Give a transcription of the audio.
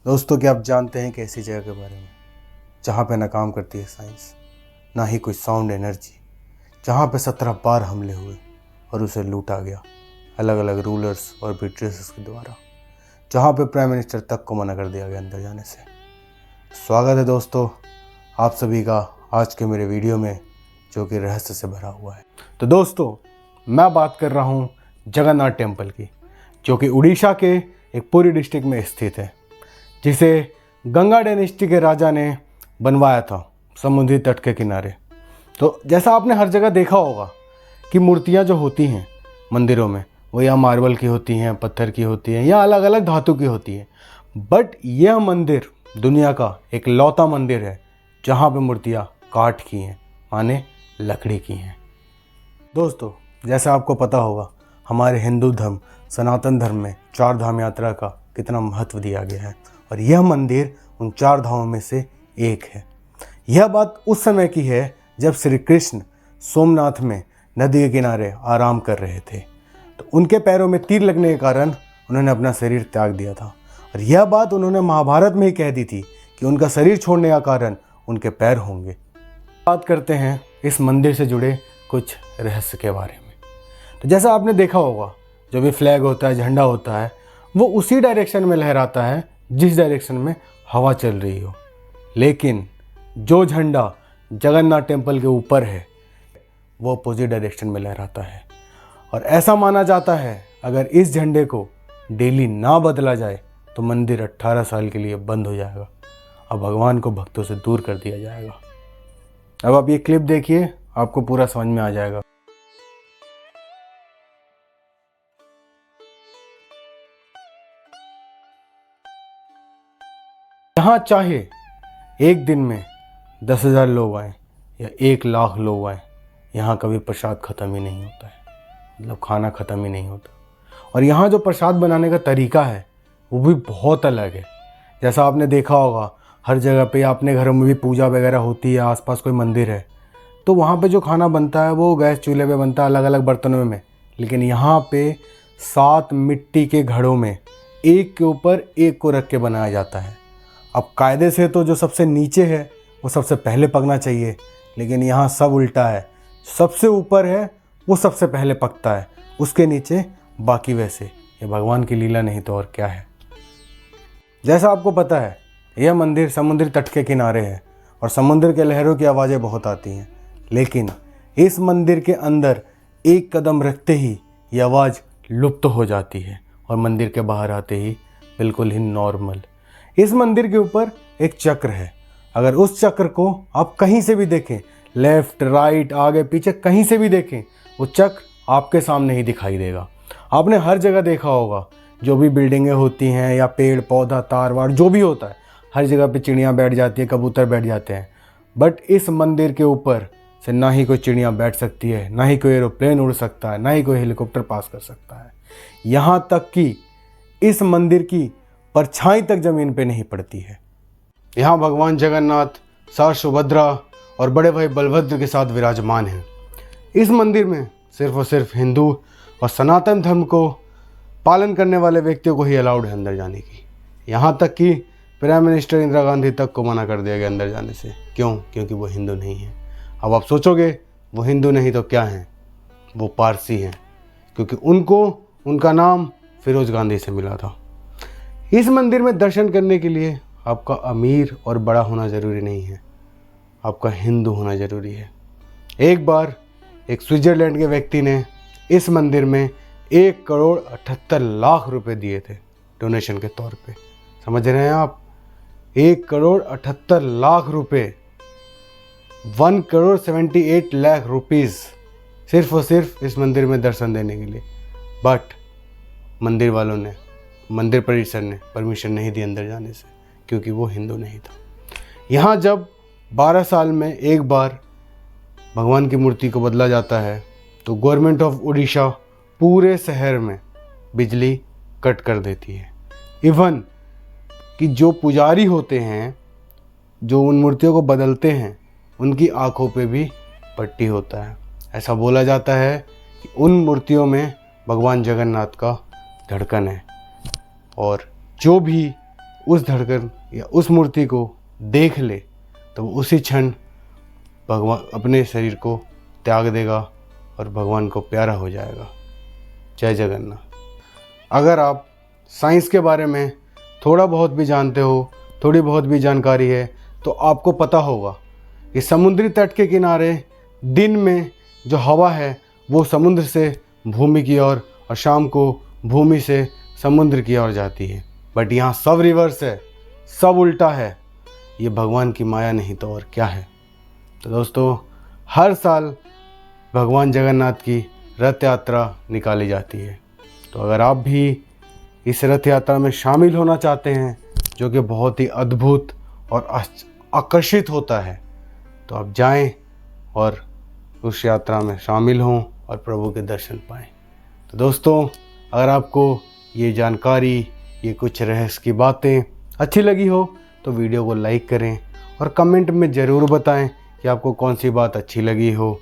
दोस्तों, क्या आप जानते हैं कि ऐसी जगह के बारे में जहाँ पे ना काम करती है साइंस, ना ही कोई साउंड एनर्जी, जहाँ पे 17 बार हमले हुए और उसे लूटा गया अलग अलग रूलर्स और ब्रिटिशर्स के द्वारा, जहाँ पे प्राइम मिनिस्टर तक को मना कर दिया गया अंदर जाने से। स्वागत है दोस्तों आप सभी का आज के मेरे वीडियो में, जो कि रहस्य से भरा हुआ है। तो दोस्तों, मैं बात कर रहा हूँ जगन्नाथ टेम्पल की, जो कि उड़ीसा के एक पुरी डिस्ट्रिक्ट में स्थित है, जिसे गंगा डायनेस्टी के राजा ने बनवाया था समुद्री तट के किनारे। तो जैसा आपने हर जगह देखा होगा कि मूर्तियाँ जो होती हैं मंदिरों में, वो या मार्बल की होती हैं, पत्थर की होती हैं, या अलग अलग धातु की होती हैं। बट यह मंदिर दुनिया का एक लौता मंदिर है जहाँ पे मूर्तियाँ काठ की हैं, माने लकड़ी की हैं। दोस्तों, जैसा आपको पता होगा, हमारे हिंदू धर्म सनातन धर्म में 4 धाम यात्रा का कितना महत्व दिया गया है, और यह मंदिर उन 4 धामों में से एक है। यह बात उस समय की है जब श्री कृष्ण सोमनाथ में नदी के किनारे आराम कर रहे थे, तो उनके पैरों में तीर लगने के कारण उन्होंने अपना शरीर त्याग दिया था। और यह बात उन्होंने महाभारत में ही कह दी थी कि उनका शरीर छोड़ने का कारण उनके पैर होंगे। बात करते हैं इस मंदिर से जुड़े कुछ रहस्य के बारे में। तो जैसा आपने देखा होगा, जो भी फ्लैग होता है, झंडा होता है, वो उसी डायरेक्शन में लहराता है जिस डायरेक्शन में हवा चल रही हो। लेकिन जो झंडा जगन्नाथ टेम्पल के ऊपर है, वो अपोजिट डायरेक्शन में लहराता है। और ऐसा माना जाता है अगर इस झंडे को डेली ना बदला जाए तो मंदिर 18 साल के लिए बंद हो जाएगा और भगवान को भक्तों से दूर कर दिया जाएगा। अब आप ये क्लिप देखिए, आपको पूरा समझ में आ जाएगा। यहाँ चाहे एक दिन में 10,000 लोग आए या 1 लाख लोग आए, यहाँ कभी प्रसाद ख़त्म ही नहीं होता है, मतलब खाना ख़त्म ही नहीं होता। और यहाँ जो प्रसाद बनाने का तरीका है वो भी बहुत अलग है। जैसा आपने देखा होगा, हर जगह पे अपने घरों में भी पूजा वगैरह होती है, आसपास कोई मंदिर है, तो वहाँ पे जो खाना बनता है वो गैस चूल्हे पे बनता है, अलग अलग बर्तनों में। लेकिन यहाँ पे 7 मिट्टी के घड़ों में एक के ऊपर एक को रख के बनाया जाता है। अब कायदे से तो जो सबसे नीचे है वो सबसे पहले पकना चाहिए, लेकिन यहाँ सब उल्टा है। सबसे ऊपर है वो सबसे पहले पकता है, उसके नीचे बाकी। वैसे ये भगवान की लीला नहीं तो और क्या है। जैसा आपको पता है, यह मंदिर समुद्री तट के किनारे है और समुद्र के लहरों की आवाज़ें बहुत आती हैं। लेकिन इस मंदिर के अंदर एक कदम रखते ही ये आवाज़ लुप्त हो जाती है और मंदिर के बाहर आते ही बिल्कुल ही नॉर्मल। इस मंदिर के ऊपर एक चक्र है। अगर उस चक्र को आप कहीं से भी देखें, लेफ्ट राइट आगे पीछे कहीं से भी देखें, वो चक्र आपके सामने ही दिखाई देगा। आपने हर जगह देखा होगा, जो भी बिल्डिंगें होती हैं या पेड़ पौधा तार वार जो भी होता है, हर जगह पे चिड़ियाँ बैठ जाती हैं, कबूतर बैठ जाते हैं। बट इस मंदिर के ऊपर से ना ही कोई चिड़िया बैठ सकती है, ना ही कोई एरोप्लेन उड़ सकता है, ना ही कोई हेलीकॉप्टर पास कर सकता है। यहाँ तक कि इस मंदिर की परछाई तक जमीन पे नहीं पड़ती है। यहाँ भगवान जगन्नाथ सास सुभद्रा और बड़े भाई बलभद्र के साथ विराजमान हैं। इस मंदिर में सिर्फ और सिर्फ हिंदू और सनातन धर्म को पालन करने वाले व्यक्तियों को ही अलाउड है अंदर जाने की। यहाँ तक कि प्राइम मिनिस्टर इंदिरा गांधी तक को मना कर दिया गया अंदर जाने से। क्यों? क्योंकि वो हिंदू नहीं है। अब आप सोचोगे वो हिंदू नहीं तो क्या हैं? वो पारसी हैं, क्योंकि उनको उनका नाम फिरोज गांधी से मिला था। इस मंदिर में दर्शन करने के लिए आपका अमीर और बड़ा होना ज़रूरी नहीं है, आपका हिंदू होना ज़रूरी है। एक बार एक स्विट्ज़रलैंड के व्यक्ति ने इस मंदिर में 1,78,00,000 रुपए दिए थे डोनेशन के तौर पे। समझ रहे हैं आप? 1,78,00,000 रुपए, 1,78,00,000 रुपीज़ सिर्फ और सिर्फ इस मंदिर में दर्शन देने के लिए। बट मंदिर वालों ने, मंदिर परिसर ने परमिशन नहीं दी अंदर जाने से, क्योंकि वो हिंदू नहीं था। यहाँ जब 12 साल में एक बार भगवान की मूर्ति को बदला जाता है, तो गवर्नमेंट ऑफ उड़ीसा पूरे शहर में बिजली कट कर देती है। इवन कि जो पुजारी होते हैं, जो उन मूर्तियों को बदलते हैं, उनकी आंखों पे भी पट्टी होता है। ऐसा बोला जाता है कि उन मूर्तियों में भगवान जगन्नाथ का धड़कन है, और जो भी उस धड़कन या उस मूर्ति को देख ले तो वो उसी क्षण भगवान अपने शरीर को त्याग देगा और भगवान को प्यारा हो जाएगा। जय जगन्नाथ। अगर आप साइंस के बारे में थोड़ा बहुत भी जानते हो, थोड़ी बहुत भी जानकारी है, तो आपको पता होगा कि समुद्री तट के किनारे दिन में जो हवा है वो समुद्र से भूमि की ओर और शाम को भूमि से समुद्र की ओर जाती है। बट यहाँ सब रिवर्स है, सब उल्टा है। ये भगवान की माया नहीं तो और क्या है। तो दोस्तों, हर साल भगवान जगन्नाथ की रथ यात्रा निकाली जाती है। तो अगर आप भी इस रथ यात्रा में शामिल होना चाहते हैं, जो कि बहुत ही अद्भुत और आकर्षित होता है, तो आप जाएं और उस यात्रा में शामिल हों और प्रभु के दर्शन पाएं। तो दोस्तों, अगर आपको ये जानकारी, ये कुछ रहस्य की बातें अच्छी लगी हो तो वीडियो को लाइक करें और कमेंट में ज़रूर बताएं कि आपको कौन सी बात अच्छी लगी हो।